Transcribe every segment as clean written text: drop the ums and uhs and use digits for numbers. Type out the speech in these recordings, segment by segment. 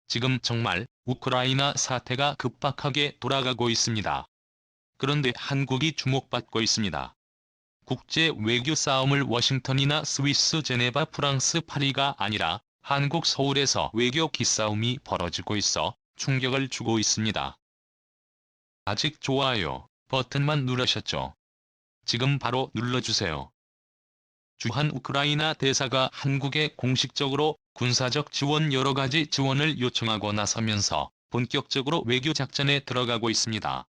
지금 정말 우크라이나 사태가 급박하게 돌아가고 있습니다. 그런데 한국이 주목받고 있습니다. 국제 외교 싸움을 워싱턴이나 스위스 제네바 프랑스 파리가 아니라 한국 서울에서 외교 기싸움이 벌어지고 있어 충격을 주고 있습니다. 아직 좋아요 버튼만 누르셨죠? 지금 바로 눌러주세요. 주한 우크라이나 대사가 한국에 공식적으로 군사적 지원 여러 가지 지원을 요청하고 나서면서 본격적으로 외교 작전에 들어가고 있습니다.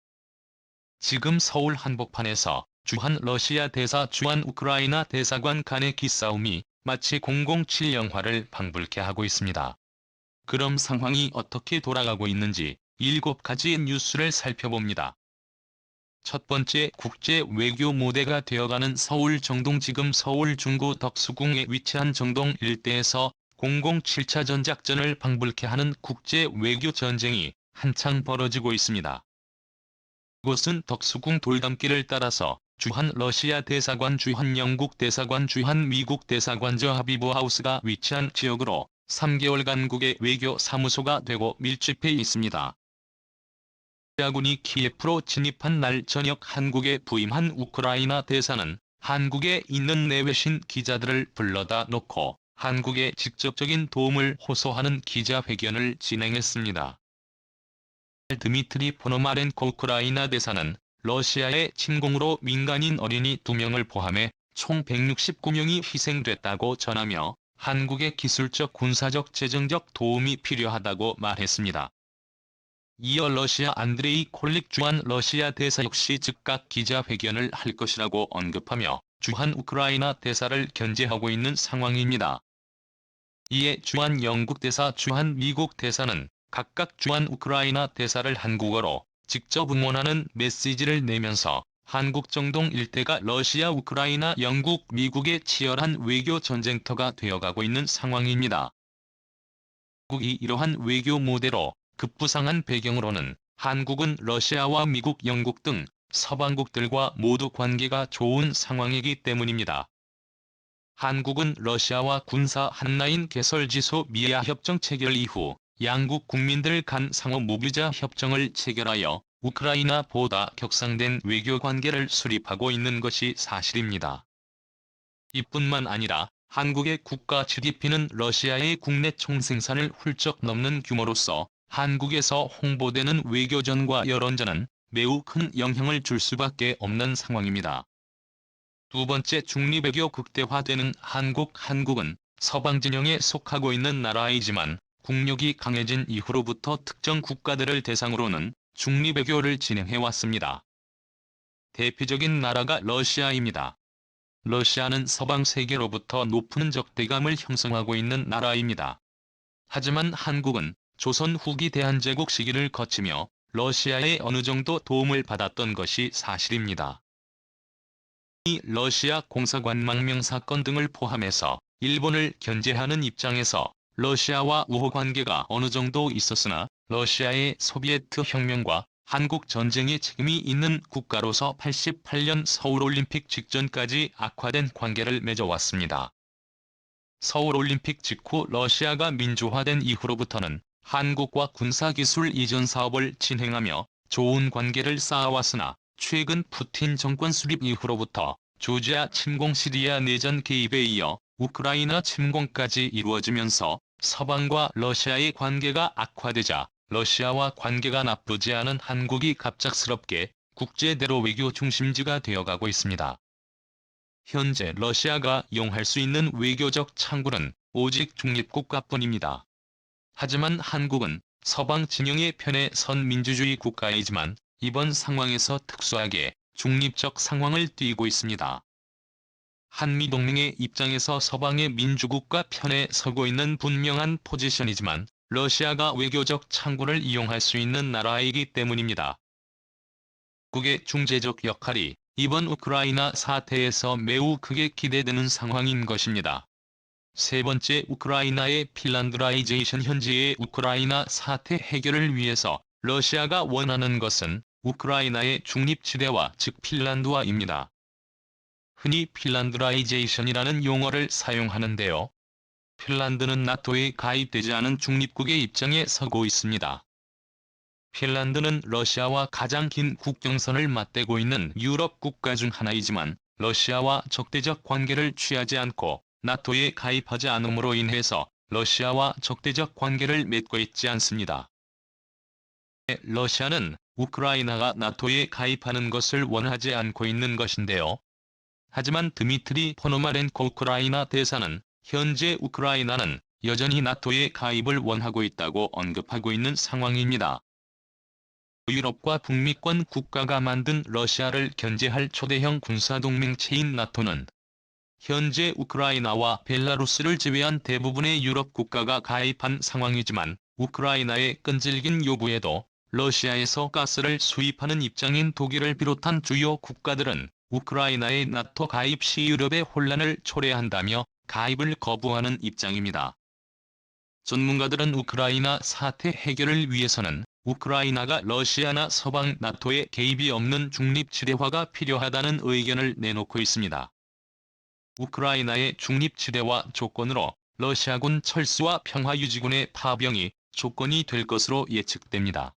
지금 서울 한복판에서 주한 러시아 대사 주한 우크라이나 대사관 간의 기싸움이 마치 007 영화를 방불케 하고 있습니다. 그럼 상황이 어떻게 돌아가고 있는지 7가지 뉴스를 살펴봅니다. 첫 번째, 국제 외교 모대가 되어가는 서울 정동. 지금 서울 중구 덕수궁에 위치한 정동 일대에서 007차 전작전을 방불케 하는 국제 외교 전쟁이 한창 벌어지고 있습니다. 이곳은 덕수궁 돌담길을 따라서 주한 러시아 대사관, 주한 영국 대사관, 주한 미국 대사관, 저 하비브 하우스가 위치한 지역으로 3개월간 국외 외교 사무소가 되고 밀집해 있습니다. 러시아군이 키예프로 진입한 날 저녁 한국에 부임한 우크라이나 대사는 한국에 있는 내외신 기자들을 불러다 놓고 한국에 직접적인 도움을 호소하는 기자회견을 진행했습니다. 드미트리 포노마렌코 우크라이나 대사는 러시아의 침공으로 민간인 어린이 2명을 포함해 총 169명이 희생됐다고 전하며 한국의 기술적, 군사적, 재정적 도움이 필요하다고 말했습니다. 이어 러시아 안드레이 콜릭 주한 러시아 대사 역시 즉각 기자회견을 할 것이라고 언급하며 주한 우크라이나 대사를 견제하고 있는 상황입니다. 이에 주한 영국 대사, 주한 미국 대사는 각각 주한 우크라이나 대사를 한국어로 직접 응원하는 메시지를 내면서 한국 정동 일대가 러시아, 우크라이나, 영국, 미국의 치열한 외교 전쟁터가 되어가고 있는 상황입니다. 한국이 이러한 외교 모델로 급부상한 배경으로는 한국은 러시아와 미국, 영국 등 서방국들과 모두 관계가 좋은 상황이기 때문입니다. 한국은 러시아와 군사 한라인 개설지소 미아 협정 체결 이후 양국 국민들 간 상호 무비자 협정을 체결하여 우크라이나보다 격상된 외교 관계를 수립하고 있는 것이 사실입니다. 이뿐만 아니라 한국의 국가 GDP는 러시아의 국내 총생산을 훌쩍 넘는 규모로서 한국에서 홍보되는 외교전과 여론전은 매우 큰 영향을 줄 수밖에 없는 상황입니다. 두 번째, 중립외교 극대화되는 한국은 서방 진영에 속하고 있는 나라이지만 국력이 강해진 이후로부터 특정 국가들을 대상으로는 중립외교를 진행해왔습니다. 대표적인 나라가 러시아입니다. 러시아는 서방 세계로부터 높은 적대감을 형성하고 있는 나라입니다. 하지만 한국은 조선 후기 대한제국 시기를 거치며 러시아에 어느 정도 도움을 받았던 것이 사실입니다. 이 러시아 공사관망명 사건 등을 포함해서 일본을 견제하는 입장에서 러시아와 우호 관계가 어느 정도 있었으나 러시아의 소비에트 혁명과 한국 전쟁에 책임이 있는 국가로서 88년 서울올림픽 직전까지 악화된 관계를 맺어왔습니다. 서울올림픽 직후 러시아가 민주화된 이후로부터는 한국과 군사기술 이전 사업을 진행하며 좋은 관계를 쌓아왔으나 최근 푸틴 정권 수립 이후로부터 조지아 침공, 시리아 내전 개입에 이어 우크라이나 침공까지 이루어지면서 서방과 러시아의 관계가 악화되자 러시아와 관계가 나쁘지 않은 한국이 갑작스럽게 국제대로 외교 중심지가 되어가고 있습니다. 현재 러시아가 이용할 수 있는 외교적 창구는 오직 중립국가뿐입니다. 하지만 한국은 서방 진영의 편에 선 민주주의 국가이지만 이번 상황에서 특수하게 중립적 상황을 띠고 있습니다. 한미동맹의 입장에서 서방의 민주국가 편에 서고 있는 분명한 포지션이지만 러시아가 외교적 창구를 이용할 수 있는 나라이기 때문입니다. 국의 중재적 역할이 이번 우크라이나 사태에서 매우 크게 기대되는 상황인 것입니다. 세 번째, 우크라이나의 핀란드라이제이션. 현재의 우크라이나 사태 해결을 위해서 러시아가 원하는 것은 우크라이나의 중립지대화, 즉 핀란드화입니다. 흔히 핀란드라이제이션이라는 용어를 사용하는데요. 핀란드는 나토에 가입되지 않은 중립국의 입장에 서고 있습니다. 핀란드는 러시아와 가장 긴 국경선을 맞대고 있는 유럽 국가 중 하나이지만 러시아와 적대적 관계를 취하지 않고 나토에 가입하지 않음으로 인해서 러시아와 적대적 관계를 맺고 있지 않습니다. 러시아는 우크라이나가 나토에 가입하는 것을 원하지 않고 있는 것인데요. 하지만 드미트리 포노마렌코 우크라이나 대사는 현재 우크라이나는 여전히 나토에 가입을 원하고 있다고 언급하고 있는 상황입니다. 유럽과 북미권 국가가 만든 러시아를 견제할 초대형 군사동맹체인 나토는 현재 우크라이나와 벨라루스를 제외한 대부분의 유럽 국가가 가입한 상황이지만 우크라이나의 끈질긴 요구에도 러시아에서 가스를 수입하는 입장인 독일을 비롯한 주요 국가들은 우크라이나의 나토 가입 시 유럽의 혼란을 초래한다며 가입을 거부하는 입장입니다. 전문가들은 우크라이나 사태 해결을 위해서는 우크라이나가 러시아나 서방 나토의 개입이 없는 중립지대화가 필요하다는 의견을 내놓고 있습니다. 우크라이나의 중립지대화 조건으로 러시아군 철수와 평화유지군의 파병이 조건이 될 것으로 예측됩니다.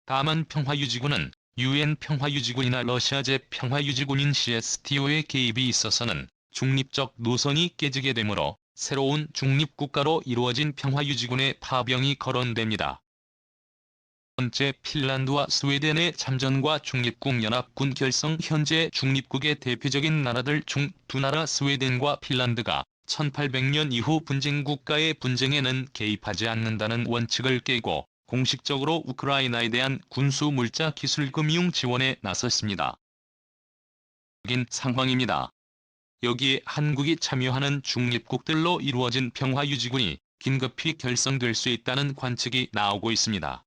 다만 평화유지군은 UN 평화유지군이나 러시아 제-평화유지군인 CSTO의 개입이 있어서는 중립적 노선이 깨지게 되므로 새로운 중립국가로 이루어진 평화유지군의 파병이 거론됩니다. 번째, 핀란드와 스웨덴의 참전과 중립국 연합군 결성. 현재 중립국의 대표적인 나라들 중 두 나라 스웨덴과 핀란드가 1800년 이후 분쟁국가의 분쟁에는 개입하지 않는다는 원칙을 깨고 공식적으로 우크라이나에 대한 군수 물자 기술 금융 지원에 나섰습니다. 인 상황입니다. 여기에 한국이 참여하는 중립국들로 이루어진 평화유지군이 긴급히 결성될 수 있다는 관측이 나오고 있습니다.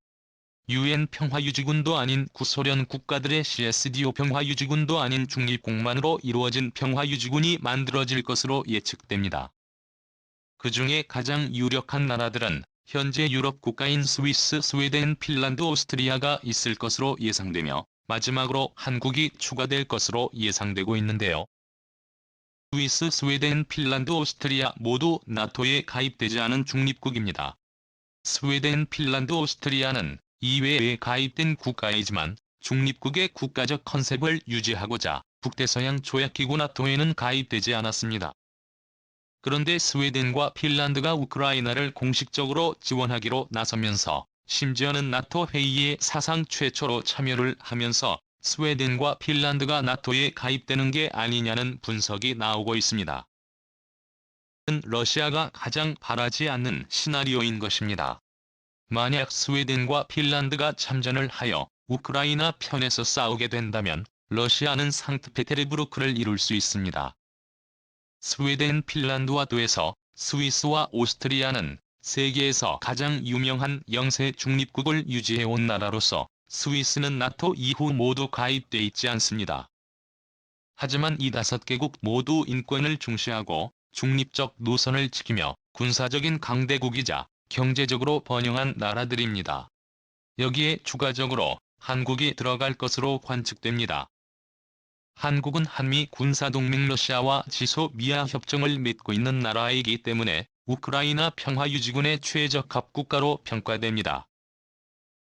UN 평화유지군도 아닌 구소련 국가들의 CSTO 평화유지군도 아닌 중립국만으로 이루어진 평화유지군이 만들어질 것으로 예측됩니다. 그 중에 가장 유력한 나라들은 현재 유럽 국가인 스위스, 스웨덴, 핀란드, 오스트리아가 있을 것으로 예상되며 마지막으로 한국이 추가될 것으로 예상되고 있는데요. 스위스, 스웨덴, 핀란드, 오스트리아 모두 나토에 가입되지 않은 중립국입니다. 스웨덴, 핀란드, 오스트리아는 이외에 가입된 국가이지만 중립국의 국가적 컨셉을 유지하고자 북대서양 조약기구 나토에는 가입되지 않았습니다. 그런데 스웨덴과 핀란드가 우크라이나를 공식적으로 지원하기로 나서면서 심지어는 나토 회의에 사상 최초로 참여를 하면서 스웨덴과 핀란드가 나토에 가입되는 게 아니냐는 분석이 나오고 있습니다. 러시아가 가장 바라지 않는 시나리오인 것입니다. 만약 스웨덴과 핀란드가 참전을 하여 우크라이나 편에서 싸우게 된다면 러시아는 상트페테르부르크를 이룰 수 있습니다. 스웨덴, 핀란드와 더해서 스위스와 오스트리아는 세계에서 가장 유명한 영세 중립국을 유지해온 나라로서 스위스는 나토 이후 모두 가입돼 있지 않습니다. 하지만 이 5개국 모두 인권을 중시하고 중립적 노선을 지키며 군사적인 강대국이자 경제적으로 번영한 나라들입니다. 여기에 추가적으로 한국이 들어갈 것으로 관측됩니다. 한국은 한미 군사동맹 러시아와 지소미아 협정을 맺고 있는 나라이기 때문에 우크라이나 평화유지군의 최적합 국가로 평가됩니다.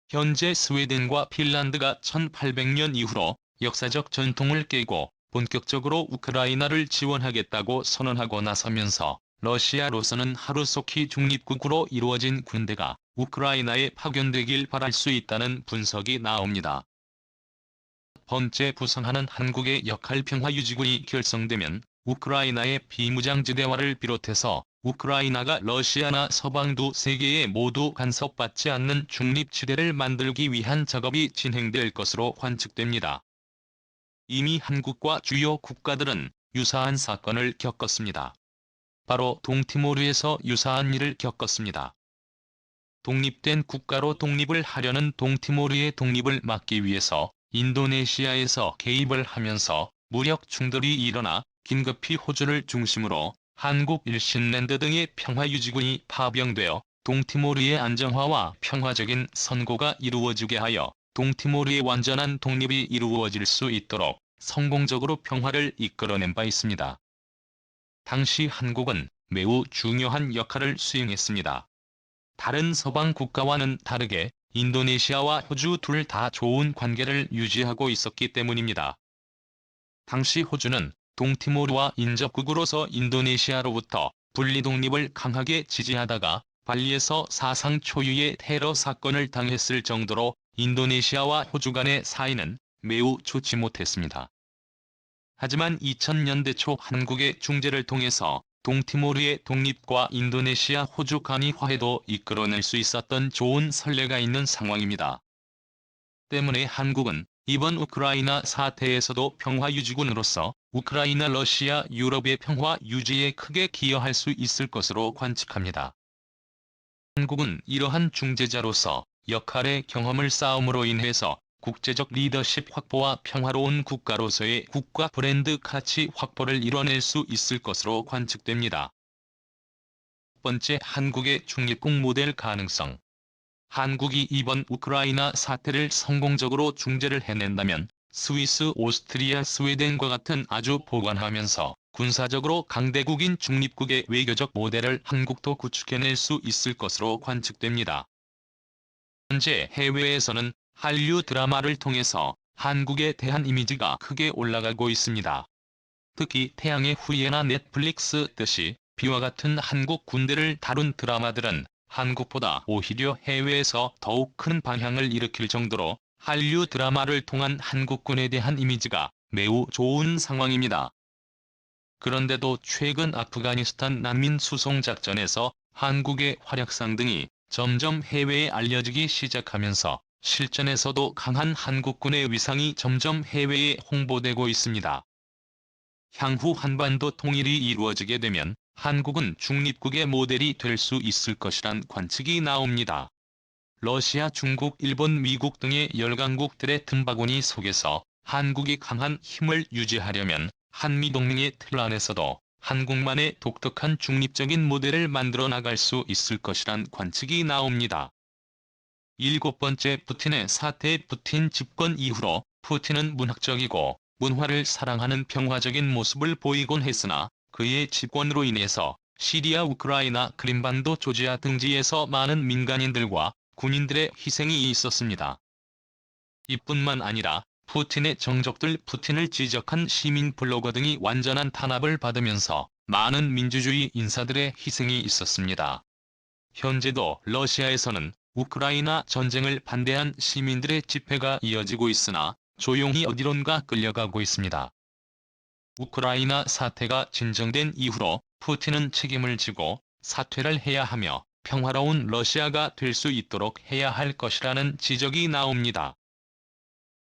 현재 스웨덴과 핀란드가 1800년 이후로 역사적 전통을 깨고 본격적으로 우크라이나를 지원하겠다고 선언하고 나서면서 러시아로서는 하루속히 중립국으로 이루어진 군대가 우크라이나에 파견되길 바랄 수 있다는 분석이 나옵니다. 번째, 구성하는 한국의 역할. 평화유지군이 결성되면 우크라이나의 비무장지대화를 비롯해서 우크라이나가 러시아나 서방 두 세계에 모두 간섭받지 않는 중립지대를 만들기 위한 작업이 진행될 것으로 관측됩니다. 이미 한국과 주요 국가들은 유사한 사건을 겪었습니다. 바로 동티모르에서 유사한 일을 겪었습니다. 독립된 국가로 독립을 하려는 동티모르의 독립을 막기 위해서 인도네시아에서 개입을 하면서 무력 충돌이 일어나 긴급히 호주를 중심으로 한국, 일신랜드 등의 평화유지군이 파병되어 동티모르의 안정화와 평화적인 선고가 이루어지게 하여 동티모르의 완전한 독립이 이루어질 수 있도록 성공적으로 평화를 이끌어낸 바 있습니다. 당시 한국은 매우 중요한 역할을 수행했습니다. 다른 서방 국가와는 다르게 인도네시아와 호주 둘 다 좋은 관계를 유지하고 있었기 때문입니다. 당시 호주는 동티모르와 인접국으로서 인도네시아로부터 분리 독립을 강하게 지지하다가 발리에서 사상 초유의 테러 사건을 당했을 정도로 인도네시아와 호주 간의 사이는 매우 좋지 못했습니다. 하지만 2000년대 초 한국의 중재를 통해서 동티모르의 독립과 인도네시아 호주 간의 화해도 이끌어낼 수 있었던 좋은 선례가 있는 상황입니다. 때문에 한국은 이번 우크라이나 사태에서도 평화유지군으로서 우크라이나 러시아 유럽의 평화 유지에 크게 기여할 수 있을 것으로 관측합니다. 한국은 이러한 중재자로서 역할의 경험을 쌓음으로 인해서 국제적 리더십 확보와 평화로운 국가로서의 국가 브랜드 가치 확보를 이뤄낼 수 있을 것으로 관측됩니다. 첫 번째, 한국의 중립국 모델 가능성. 한국이 이번 우크라이나 사태를 성공적으로 중재를 해낸다면 스위스, 오스트리아, 스웨덴과 같은 아주 보완하면서 군사적으로 강대국인 중립국의 외교적 모델을 한국도 구축해낼 수 있을 것으로 관측됩니다. 현재 해외에서는 한류 드라마를 통해서 한국에 대한 이미지가 크게 올라가고 있습니다. 특히 태양의 후예나 넷플릭스 듯이 비와 같은 한국 군대를 다룬 드라마들은 한국보다 오히려 해외에서 더욱 큰 방향을 일으킬 정도로 한류 드라마를 통한 한국군에 대한 이미지가 매우 좋은 상황입니다. 그런데도 최근 아프가니스탄 난민 수송 작전에서 한국의 활약상 등이 점점 해외에 알려지기 시작하면서 실전에서도 강한 한국군의 위상이 점점 해외에 홍보되고 있습니다. 향후 한반도 통일이 이루어지게 되면 한국은 중립국의 모델이 될 수 있을 것이란 관측이 나옵니다. 러시아, 중국, 일본, 미국 등의 열강국들의 틈바구니 속에서 한국이 강한 힘을 유지하려면 한미동맹의 틀 안에서도 한국만의 독특한 중립적인 모델을 만들어 나갈 수 있을 것이란 관측이 나옵니다. 일곱 번째, 푸틴의 사태. 푸틴 집권 이후로 푸틴은 문학적이고 문화를 사랑하는 평화적인 모습을 보이곤 했으나 그의 집권으로 인해서 시리아, 우크라이나, 크림반도, 조지아 등지에서 많은 민간인들과 군인들의 희생이 있었습니다. 이뿐만 아니라 푸틴의 정적들, 푸틴을 지적한 시민 블로거 등이 완전한 탄압을 받으면서 많은 민주주의 인사들의 희생이 있었습니다. 현재도 러시아에서는 우크라이나 전쟁을 반대한 시민들의 집회가 이어지고 있으나 조용히 어디론가 끌려가고 있습니다. 우크라이나 사태가 진정된 이후로 푸틴은 책임을 지고 사퇴를 해야 하며 평화로운 러시아가 될 수 있도록 해야 할 것이라는 지적이 나옵니다.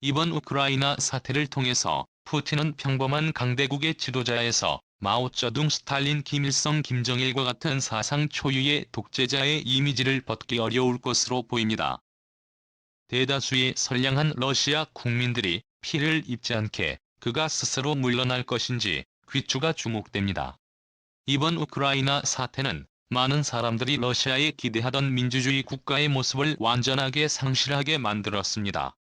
이번 우크라이나 사태를 통해서 푸틴은 평범한 강대국의 지도자에서 마오쩌둥, 스탈린, 김일성, 김정일과 같은 사상 초유의 독재자의 이미지를 벗기 어려울 것으로 보입니다. 대다수의 선량한 러시아 국민들이 피해를 입지 않게 그가 스스로 물러날 것인지 귀추가 주목됩니다. 이번 우크라이나 사태는 많은 사람들이 러시아에 기대하던 민주주의 국가의 모습을 완전하게 상실하게 만들었습니다.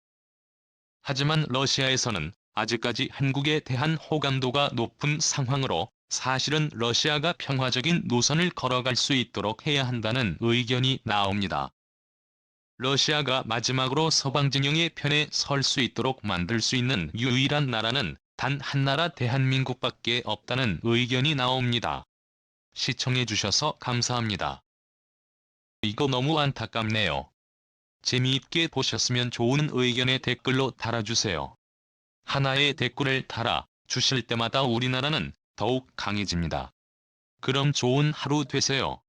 하지만 러시아에서는 아직까지 한국에 대한 호감도가 높은 상황으로 사실은 러시아가 평화적인 노선을 걸어갈 수 있도록 해야 한다는 의견이 나옵니다. 러시아가 마지막으로 서방 진영의 편에 설 수 있도록 만들 수 있는 유일한 나라는 단 한 나라 대한민국밖에 없다는 의견이 나옵니다. 시청해주셔서 감사합니다. 이거 너무 안타깝네요. 재미있게 보셨으면 좋은 의견의 댓글로 달아주세요. 하나의 댓글을 달아 주실 때마다 우리나라는 더욱 강해집니다. 그럼 좋은 하루 되세요.